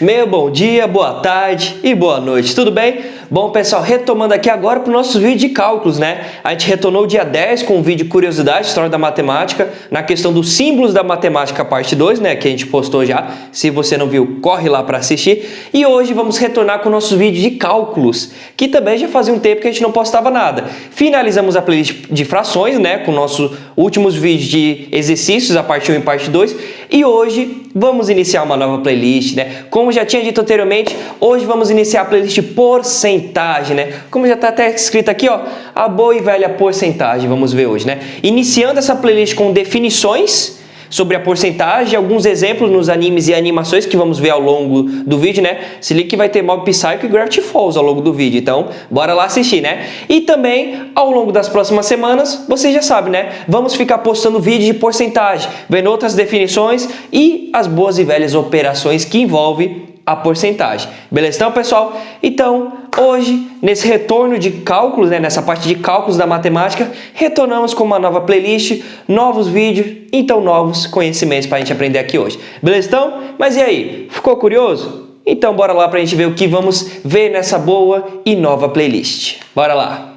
Meu bom dia, boa tarde e boa noite, tudo bem? Bom, pessoal, retomando aqui agora para o nosso vídeo de cálculos, né? A gente retornou dia 10 com o vídeo Curiosidade, História da Matemática, na questão dos símbolos da matemática, parte 2, né? Que a gente postou já. Se você não viu, corre lá para assistir. E hoje vamos retornar com o nosso vídeo de cálculos, que também já fazia um tempo que a gente não postava nada. Finalizamos a playlist de frações, né? Com nossos últimos vídeos de exercícios, a parte 1 e parte 2. E hoje vamos iniciar uma nova playlist, né? Como já tinha dito anteriormente, hoje vamos iniciar a playlist porcentagem, né? Como já está até escrito aqui, ó, a boa e velha porcentagem, vamos ver hoje, né? Iniciando essa playlist com definições sobre a porcentagem, alguns exemplos nos animes e animações que vamos ver ao longo do vídeo, né? Se liga que vai ter Mob Psycho e Gravity Falls ao longo do vídeo, então bora lá assistir, né? E também, ao longo das próximas semanas, vocês já sabem, né? Vamos ficar postando vídeos de porcentagem, vendo outras definições e as boas e velhas operações que envolvem a porcentagem. Beleza, então, pessoal? Então, hoje, nesse retorno de cálculos, né, nessa parte de cálculos da matemática, retornamos com uma nova playlist, novos vídeos, então novos conhecimentos para a gente aprender aqui hoje. Beleza, então? Mas e aí? Ficou curioso? Então, bora lá para a gente ver o que vamos ver nessa boa e nova playlist. Bora lá!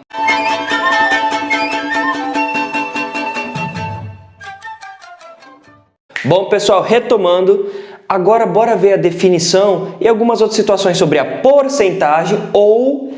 Bom, pessoal, retomando, agora bora ver a definição e algumas outras situações sobre a porcentagem ou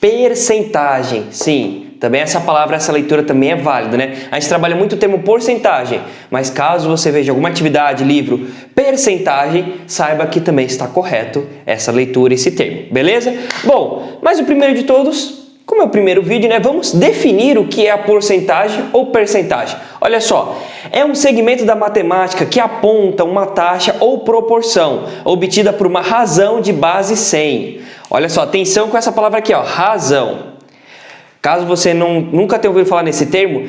percentagem. Sim, também essa palavra, essa leitura também é válida, né? A gente trabalha muito o termo porcentagem, mas caso você veja alguma atividade, livro, percentagem, saiba que também está correto essa leitura, esse termo, beleza? Bom, mas o primeiro de todos, como é o primeiro vídeo, né? Vamos definir o que é a porcentagem ou percentagem. Olha só, é um segmento da matemática que aponta uma taxa ou proporção obtida por uma razão de base 100. Olha só, atenção com essa palavra aqui, ó, razão. Caso você nunca tenha ouvido falar nesse termo,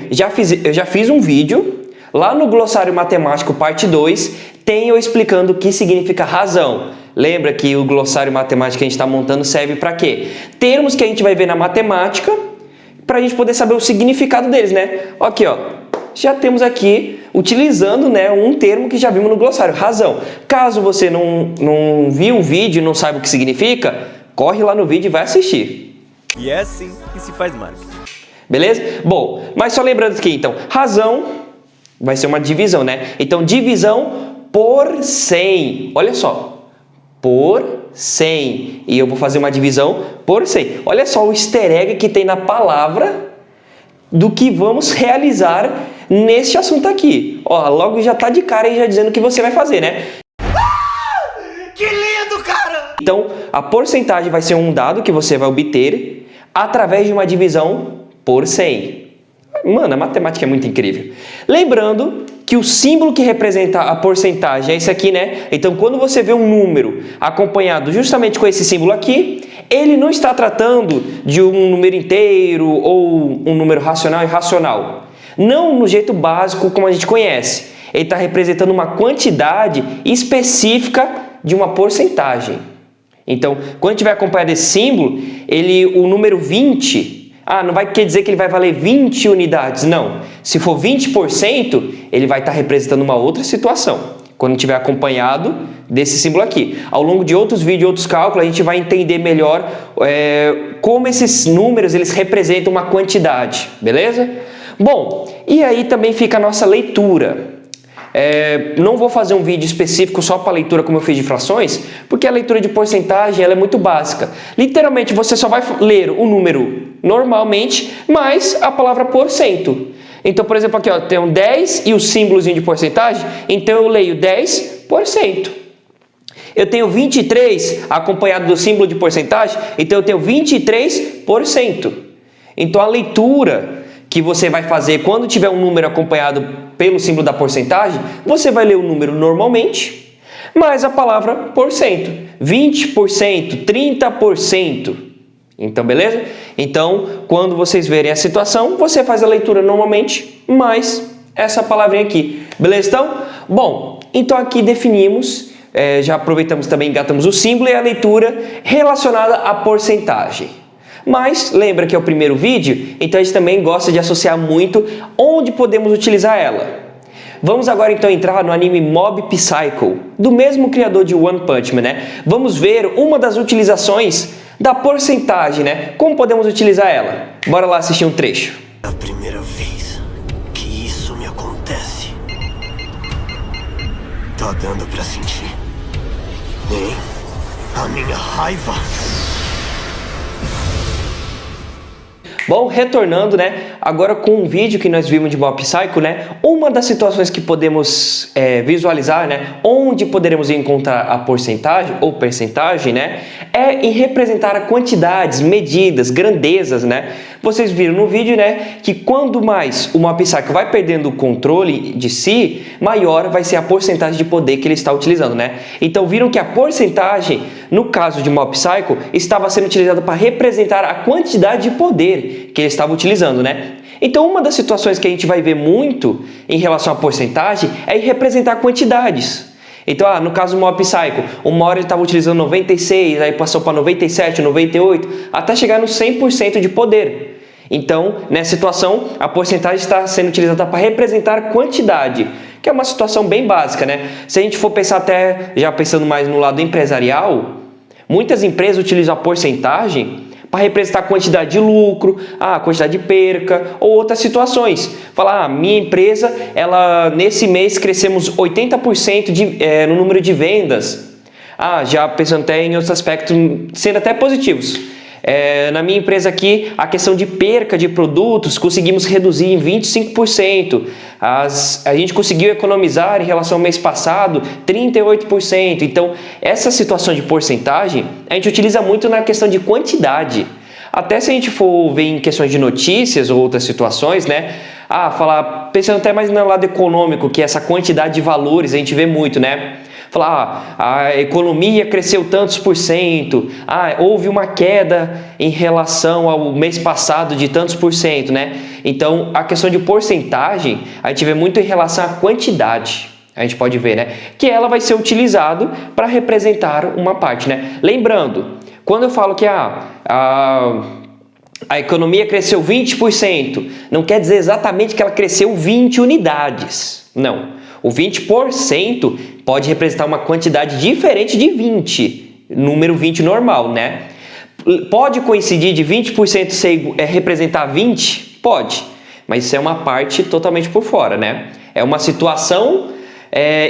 eu já fiz um vídeo lá no Glossário Matemático parte 2, tem eu explicando o que significa razão. Lembra que o glossário matemático que a gente está montando serve para quê? Termos que a gente vai ver na matemática para a gente poder saber o significado deles, né? Aqui, ó, já temos aqui utilizando, né, um termo que já vimos no glossário, razão. Caso você não viu o vídeo e não saiba o que significa, corre lá no vídeo e vai assistir. E é assim que se faz marketing. Beleza? Bom, mas só lembrando que então, razão vai ser uma divisão, né? Então, divisão por 100. Olha só. Por 100. E eu vou fazer uma divisão por 100. Olha só o easter egg que tem na palavra do que vamos realizar neste assunto aqui. Ó, logo já tá de cara aí já dizendo o que você vai fazer, né? Que lindo, cara! Então, a porcentagem vai ser um dado que você vai obter através de uma divisão por 100. Mano, a matemática é muito incrível. Lembrando que o símbolo que representa a porcentagem é esse aqui, né? Então, quando você vê um número acompanhado justamente com esse símbolo aqui, ele não está tratando de um número inteiro ou um número racional e irracional. Não no jeito básico como a gente conhece. Ele está representando uma quantidade específica de uma porcentagem. Então, quando tiver acompanhado esse símbolo, o número 20... não vai quer dizer que ele vai valer 20 unidades, não. Se for 20%, ele vai estar representando uma outra situação, quando tiver acompanhado desse símbolo aqui. Ao longo de outros vídeos, outros cálculos, a gente vai entender melhor como esses números eles representam uma quantidade, beleza? Bom, e aí também fica a nossa leitura. Não vou fazer um vídeo específico só para leitura como eu fiz de frações, porque a leitura de porcentagem ela é muito básica. Literalmente, você só vai ler o número normalmente, mais a palavra porcento. Então, por exemplo, aqui ó, tem um 10 e o símbolozinho de porcentagem, então eu leio 10%. Eu tenho 23 acompanhado do símbolo de porcentagem, então eu tenho 23%. Então, a leitura que você vai fazer quando tiver um número acompanhado pelo símbolo da porcentagem, você vai ler o número normalmente, mais a palavra porcento. 20%, 30%. Então, beleza? Então, quando vocês verem a situação, você faz a leitura normalmente, mais essa palavrinha aqui. Beleza, então? Bom, então aqui definimos, já aproveitamos também, engatamos o símbolo e a leitura relacionada à porcentagem. Mas lembra que é o primeiro vídeo, então a gente também gosta de associar muito onde podemos utilizar ela. Vamos agora então entrar no anime Mob Psycho, do mesmo criador de One Punch Man, né? Vamos ver uma das utilizações da porcentagem, né? Como podemos utilizar ela? Bora lá assistir um trecho. É a primeira vez que isso me acontece. Tá dando pra sentir? Nem a minha raiva. Bom, retornando, né, agora com um vídeo que nós vimos de Mob Psycho, né, uma das situações que podemos visualizar, né, onde poderemos encontrar a porcentagem ou percentagem, né, é em representar quantidades, medidas, grandezas, né. Vocês viram no vídeo, né, que quando mais o Mob Psycho vai perdendo o controle de si, maior vai ser a porcentagem de poder que ele está utilizando, né. Então viram que a porcentagem, no caso de Mob Psycho, estava sendo utilizada para representar a quantidade de poder que ele estava utilizando, né? Então, uma das situações que a gente vai ver muito em relação à porcentagem é em representar quantidades. Então, no caso do Mob Psycho, uma hora ele estava utilizando 96, aí passou para 97, 98, até chegar no 100% de poder. Então, nessa situação, a porcentagem está sendo utilizada para representar quantidade, que é uma situação bem básica, né? Se a gente for pensar até, já pensando mais no lado empresarial, muitas empresas utilizam a porcentagem para representar a quantidade de lucro, a quantidade de perca ou outras situações. Falar, minha empresa, ela nesse mês crescemos 80% no número de vendas. Já pensando até em outros aspectos, sendo até positivos. Na minha empresa aqui, a questão de perca de produtos, conseguimos reduzir em 25%. A gente conseguiu economizar em relação ao mês passado 38%. Então, essa situação de porcentagem, a gente utiliza muito na questão de quantidade. Até se a gente for ver em questões de notícias ou outras situações, né? Falar, pensando até mais no lado econômico, que essa quantidade de valores a gente vê muito, né? Falar, a economia cresceu tantos por cento, houve uma queda em relação ao mês passado de tantos por cento, né? Então, a questão de porcentagem, a gente vê muito em relação à quantidade. A gente pode ver, né? Que ela vai ser utilizado para representar uma parte, né? Lembrando, quando eu falo que a economia cresceu 20%, não quer dizer exatamente que ela cresceu 20 unidades, não. O 20% pode representar uma quantidade diferente de 20, número 20 normal, né? Pode coincidir de 20% representar 20? Pode, mas isso é uma parte totalmente por fora, né? É uma situação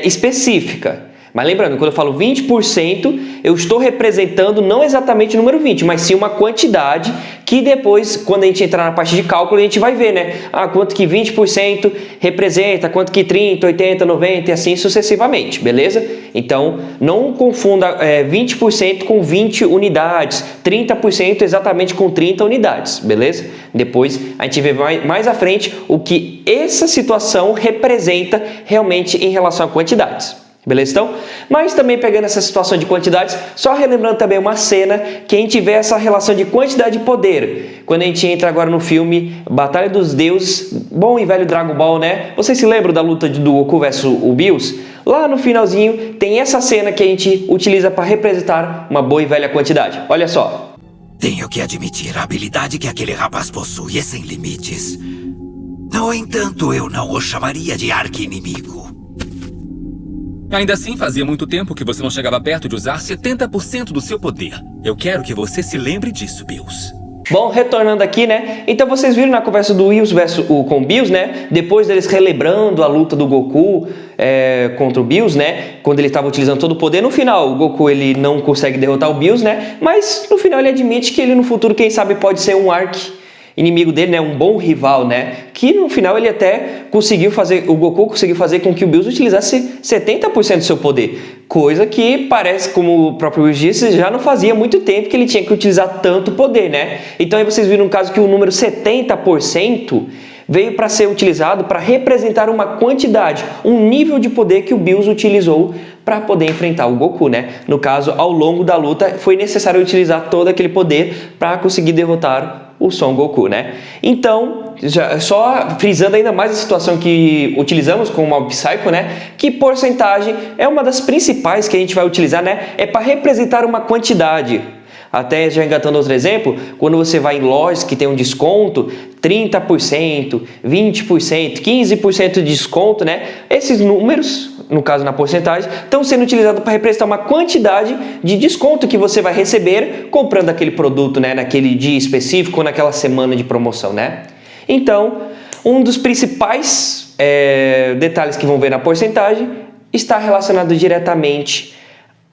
específica. Mas lembrando, quando eu falo 20%, eu estou representando não exatamente o número 20, mas sim uma quantidade que depois, quando a gente entrar na parte de cálculo, a gente vai ver, né? Quanto que 20% representa, quanto que 30, 80, 90 e assim sucessivamente, beleza? Então, não confunda 20% com 20 unidades, 30% exatamente com 30 unidades, beleza? Depois a gente vê mais à frente o que essa situação representa realmente em relação a quantidades. Beleza, então? Mas também pegando essa situação de quantidades, só relembrando também uma cena que a gente vê essa relação de quantidade e poder. Quando a gente entra agora no filme Batalha dos Deuses, bom e velho Dragon Ball, né? Vocês se lembram da luta do Goku versus o Bills? Lá no finalzinho tem essa cena que a gente utiliza para representar uma boa e velha quantidade. Olha só. Tenho que admitir, a habilidade que aquele rapaz possui é sem limites. No entanto, eu não o chamaria de arqui-inimigo. Ainda assim, fazia muito tempo que você não chegava perto de usar 70% do seu poder. Eu quero que você se lembre disso, Bills. Bom, retornando aqui, né? Então vocês viram na conversa do Whis com o Bills, né? Depois deles relembrando a luta do Goku contra o Bills, né? Quando ele estava utilizando todo o poder. No final, o Goku ele não consegue derrotar o Bills, né? Mas no final ele admite que ele no futuro, quem sabe, pode ser um inimigo dele, né? Um bom rival, né? Que no final ele até o Goku conseguiu fazer com que o Bills utilizasse 70% do seu poder. Coisa que parece, como o próprio Will disse, já não fazia muito tempo que ele tinha que utilizar tanto poder, né? Então aí vocês viram no caso que o número 70% veio para ser utilizado para representar uma quantidade, um nível de poder que o Bills utilizou para poder enfrentar o Goku, né? No caso, ao longo da luta, foi necessário utilizar todo aquele poder para conseguir derrotar o Son Goku, né? Então, só frisando ainda mais a situação que utilizamos com o Mob Psycho, né? Que porcentagem é uma das principais que a gente vai utilizar, né? É para representar uma quantidade. Até já engatando outro exemplo, quando você vai em lojas que tem um desconto, 30%, 20%, 15% de desconto, né? Esses números, no caso na porcentagem, estão sendo utilizados para representar uma quantidade de desconto que você vai receber comprando aquele produto, né? Naquele dia específico ou naquela semana de promoção, né? Então, um dos principais detalhes que vão ver na porcentagem está relacionado diretamente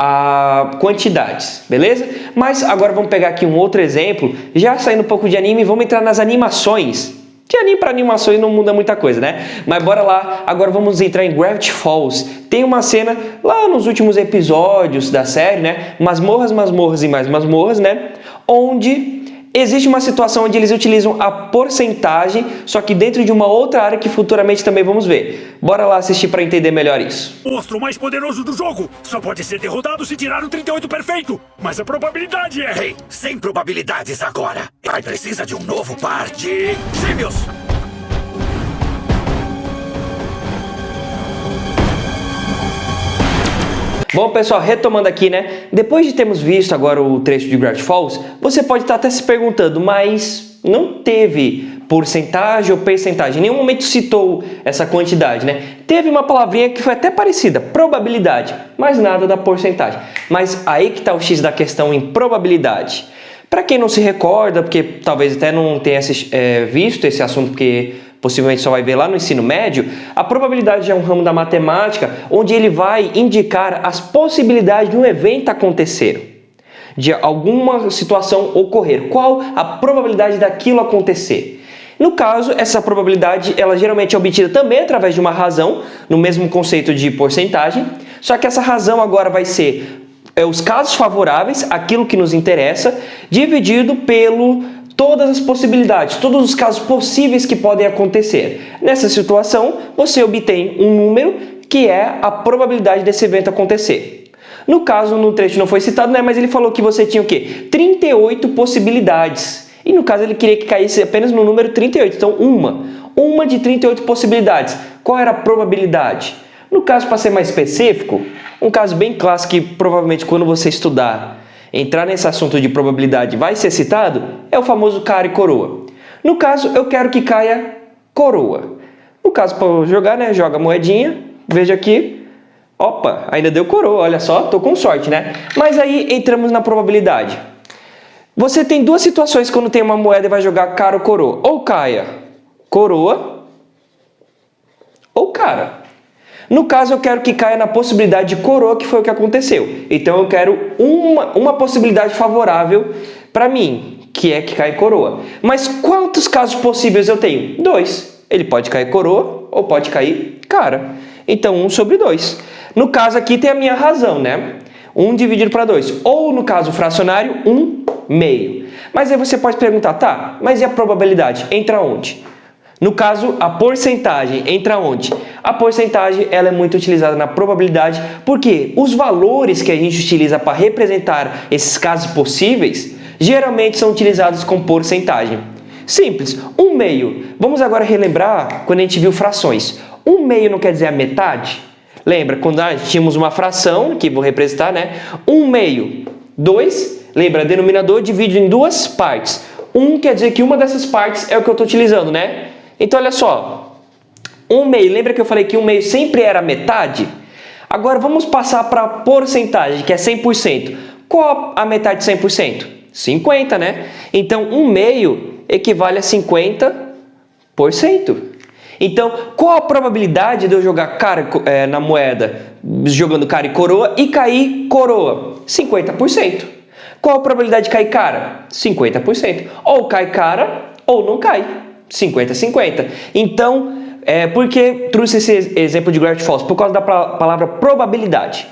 a quantidades, beleza? Mas agora vamos pegar aqui um outro exemplo, já saindo um pouco de anime, vamos entrar nas animações. De anime para animações não muda muita coisa, né? Mas bora lá, agora vamos entrar em Gravity Falls. Tem uma cena lá nos últimos episódios da série, né? Masmorras, masmorras e mais masmorras, né? Onde existe uma situação onde eles utilizam a porcentagem, só que dentro de uma outra área que futuramente também vamos ver. Bora lá assistir para entender melhor isso. O monstro mais poderoso do jogo só pode ser derrotado se tirar um 38 perfeito. Mas a probabilidade é... Ei, sem probabilidades agora. Pai precisa de um novo par de gêmeos. Bom, pessoal, retomando aqui, né? Depois de termos visto agora o trecho de Gravity Falls, você pode estar até se perguntando, mas não teve porcentagem ou percentagem? Em nenhum momento citou essa quantidade, né? Teve uma palavrinha que foi até parecida, probabilidade, mas nada da porcentagem. Mas aí que está o X da questão em probabilidade. Para quem não se recorda, porque talvez até não tenha visto esse assunto, porque possivelmente só vai ver lá no ensino médio, a probabilidade é um ramo da matemática onde ele vai indicar as possibilidades de um evento acontecer, de alguma situação ocorrer. Qual a probabilidade daquilo acontecer? No caso, essa probabilidade ela geralmente é obtida também através de uma razão, no mesmo conceito de porcentagem, só que essa razão agora vai ser os casos favoráveis, aquilo que nos interessa, dividido pelo todas as possibilidades, todos os casos possíveis que podem acontecer. Nessa situação, você obtém um número que é a probabilidade desse evento acontecer. No caso, no trecho não foi citado, né, mas ele falou que você tinha o quê? 38 possibilidades. E no caso ele queria que caísse apenas no número 38, então uma de 38 possibilidades. Qual era a probabilidade? No caso, para ser mais específico, um caso bem clássico que provavelmente quando você estudar, entrar nesse assunto de probabilidade vai ser citado, é o famoso cara e coroa. No caso, eu quero que caia coroa. No caso, para jogar, né, joga a moedinha, veja aqui, opa, ainda deu coroa, olha só, tô com sorte, né? Mas aí entramos na probabilidade. Você tem duas situações quando tem uma moeda e vai jogar cara ou coroa. Ou caia coroa, ou cara. No caso, eu quero que caia na possibilidade de coroa, que foi o que aconteceu. Então, eu quero uma possibilidade favorável para mim, que é que caia coroa. Mas quantos casos possíveis eu tenho? 2. Ele pode cair coroa ou pode cair cara. Então, 1 sobre 2. No caso aqui tem a minha razão, né? 1 dividido para 2. Ou, no caso fracionário, 1 meio. Mas aí você pode perguntar, tá, mas e a probabilidade? Entra onde? No caso, a porcentagem entra onde? A porcentagem ela é muito utilizada na probabilidade, porque os valores que a gente utiliza para representar esses casos possíveis, geralmente são utilizados com porcentagem. Simples, 1 meio. Vamos agora relembrar quando a gente viu frações. 1 meio não quer dizer a metade? Lembra, quando tínhamos uma fração, que vou representar, né? 1 meio, 2, lembra, denominador dividido em duas partes. 1 quer dizer que uma dessas partes é o que eu estou utilizando, né? Então, olha só, 1 meio, lembra que eu falei que 1 meio sempre era metade? Agora, vamos passar para a porcentagem, que é 100%. Qual a metade de 100%? 50, né? Então, 1 meio equivale a 50%. Então, qual a probabilidade de eu jogar cara na moeda, jogando cara e coroa, e cair coroa? 50%. Qual a probabilidade de cair cara? 50%. Ou cai cara, ou não cai. 50-50. Então, por que trouxe esse exemplo de Gravity Falls? Por causa da palavra probabilidade.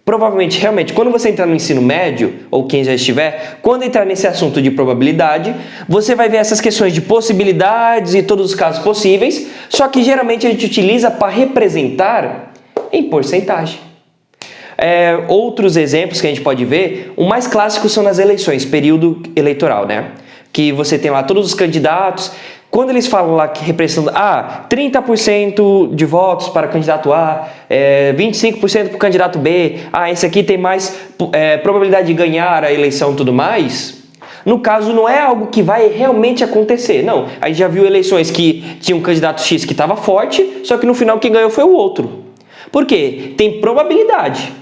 Provavelmente, realmente, quando você entrar no ensino médio, ou quem já estiver, quando entrar nesse assunto de probabilidade, você vai ver essas questões de possibilidades e todos os casos possíveis, só que geralmente a gente utiliza para representar em porcentagem. Outros exemplos que a gente pode ver, o mais clássico são nas eleições, período eleitoral, né? Que você tem lá todos os candidatos. quando eles falam lá que representando 30% de votos para candidato A, 25% para o candidato B, esse aqui tem mais probabilidade de ganhar a eleição e tudo mais, no caso não é algo que vai realmente acontecer, não. A gente já viu eleições que tinha um candidato X que estava forte, só que no final quem ganhou foi o outro. Por quê? Tem probabilidade,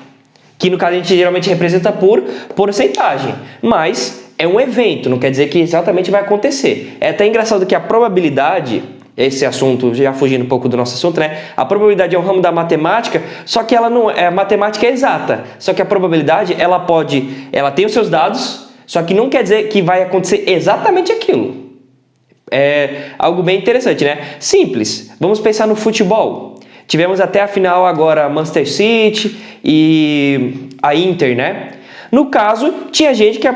que no caso a gente geralmente representa por porcentagem, mas é um evento, não quer dizer que exatamente vai acontecer. É até engraçado que a probabilidade, esse assunto, já fugindo um pouco do nosso assunto, né? A probabilidade é um ramo da matemática, só que ela não é, a matemática é exata, só que a probabilidade, ela tem os seus dados, só que não quer dizer que vai acontecer exatamente aquilo. É algo bem interessante, né? Simples. Vamos pensar no futebol. Tivemos até a final agora Manchester City e a Inter, né? No caso, tinha gente que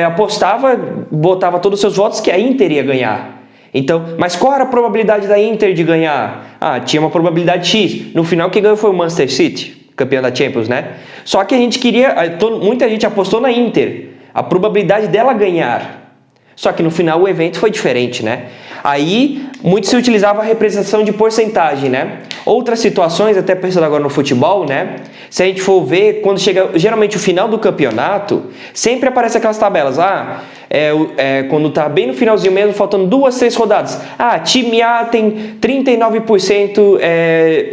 apostava, botava todos os seus votos que a Inter ia ganhar. Então, mas qual era a probabilidade da Inter de ganhar? Tinha uma probabilidade X. No final, quem ganhou foi o Manchester City, campeão da Champions, né? Só que a gente muita gente apostou na Inter. A probabilidade dela ganhar. Só que no final o evento foi diferente, né? Aí, muito se utilizava a representação de porcentagem, né? Outras situações, até pensando agora no futebol, né? Se a gente for ver, quando chega geralmente o final do campeonato, sempre aparece aquelas tabelas. Quando tá bem no finalzinho mesmo, faltando 2, 3 rodadas. Time A tem 39%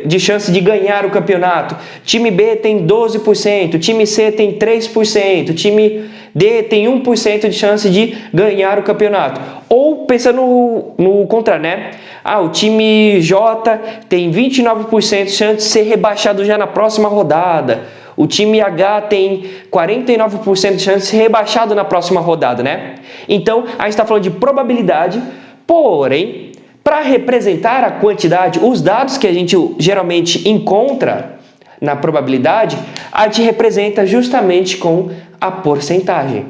de chance de ganhar o campeonato. Time B tem 12%. Time C tem 3%. Time D tem 1% de chance de ganhar o campeonato. Ou pensando no contrário, né? O time J tem 29% de chance de ser rebaixado já na próxima rodada. O time H tem 49% de chance de ser rebaixado na próxima rodada, né? Então, a gente está falando de probabilidade, porém, para representar a quantidade, os dados que a gente geralmente encontra na probabilidade, a gente representa justamente com a porcentagem.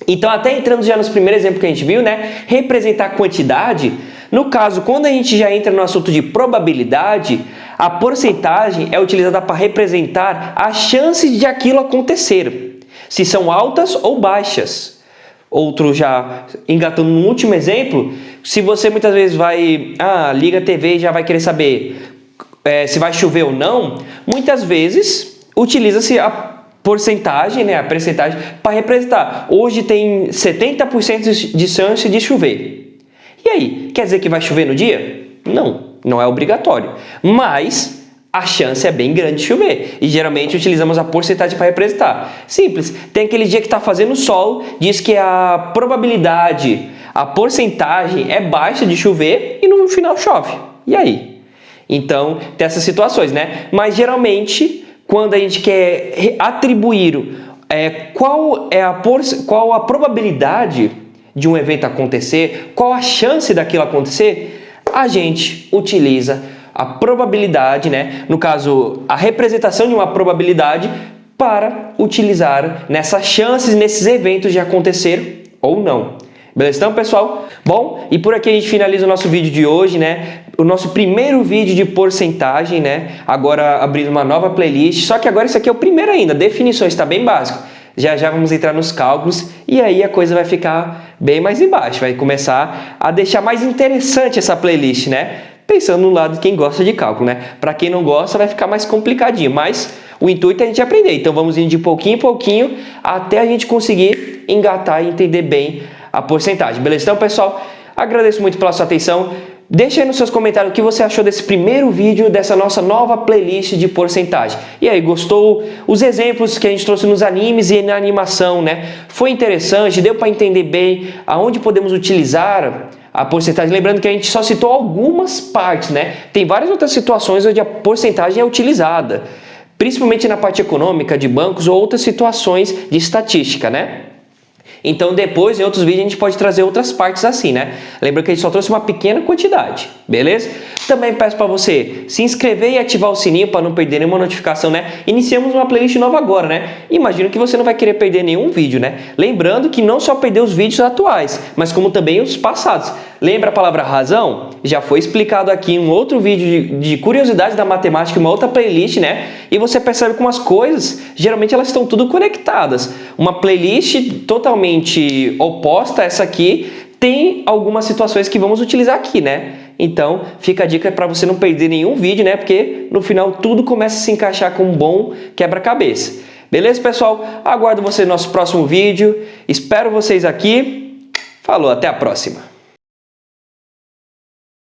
Então, até entrando já nos primeiros exemplos que a gente viu, né? Representar a quantidade, no caso, quando a gente já entra no assunto de probabilidade, a porcentagem é utilizada para representar a chance de aquilo acontecer, se são altas ou baixas. Outro já engatando no último exemplo, se você muitas vezes liga a TV e já vai querer saber se vai chover ou não, muitas vezes utiliza-se a porcentagem, né, a percentagem, para representar. Hoje tem 70% de chance de chover. E aí, quer dizer que vai chover no dia? Não é obrigatório. Mas a chance é bem grande de chover. E geralmente utilizamos a porcentagem para representar. Simples. Tem aquele dia que está fazendo sol, diz que a probabilidade, a porcentagem é baixa de chover e no final chove. E aí? Então, tem essas situações, né? Mas geralmente, quando a gente quer atribuir qual a probabilidade de um evento acontecer, qual a chance daquilo acontecer, a gente utiliza a probabilidade, né? No caso, a representação de uma probabilidade para utilizar nessas chances, nesses eventos de acontecer ou não. Beleza, então, pessoal? Bom, e por aqui a gente finaliza o nosso vídeo de hoje, né? O nosso primeiro vídeo de porcentagem, né? Agora abrindo uma nova playlist, só que agora isso aqui é o primeiro ainda, definições, está bem básico. Já vamos entrar nos cálculos e aí a coisa vai ficar bem mais embaixo, vai começar a deixar mais interessante essa playlist, né? Pensando no lado de quem gosta de cálculo, né? Para quem não gosta vai ficar mais complicadinho, mas o intuito é a gente aprender, então vamos indo de pouquinho em pouquinho até a gente conseguir engatar e entender bem a porcentagem, beleza? Então, pessoal, agradeço muito pela sua atenção. Deixa aí nos seus comentários o que você achou desse primeiro vídeo dessa nossa nova playlist de porcentagem. E aí, gostou? Os exemplos que a gente trouxe nos animes e na animação, né? Foi interessante? Deu para entender bem aonde podemos utilizar a porcentagem? Lembrando que a gente só citou algumas partes, né? Tem várias outras situações onde a porcentagem é utilizada, principalmente na parte econômica, de bancos ou outras situações de estatística, né? Então depois, em outros vídeos, a gente pode trazer outras partes assim, né? Lembra que a gente só trouxe uma pequena quantidade, beleza? Também peço para você se inscrever e ativar o sininho para não perder nenhuma notificação, né? Iniciamos uma playlist nova agora, né? Imagino que você não vai querer perder nenhum vídeo, né? Lembrando que não só perder os vídeos atuais, mas como também os passados. Lembra a palavra razão? Já foi explicado aqui em um outro vídeo de curiosidades da matemática, uma outra playlist, né? E você percebe como as coisas, geralmente elas estão tudo conectadas. Uma playlist totalmente oposta a essa aqui tem algumas situações que vamos utilizar aqui, né? Então, fica a dica para você não perder nenhum vídeo, né? Porque no final tudo começa a se encaixar com um bom quebra-cabeça. Beleza, pessoal? Aguardo você no nosso próximo vídeo. Espero vocês aqui. Falou, até a próxima!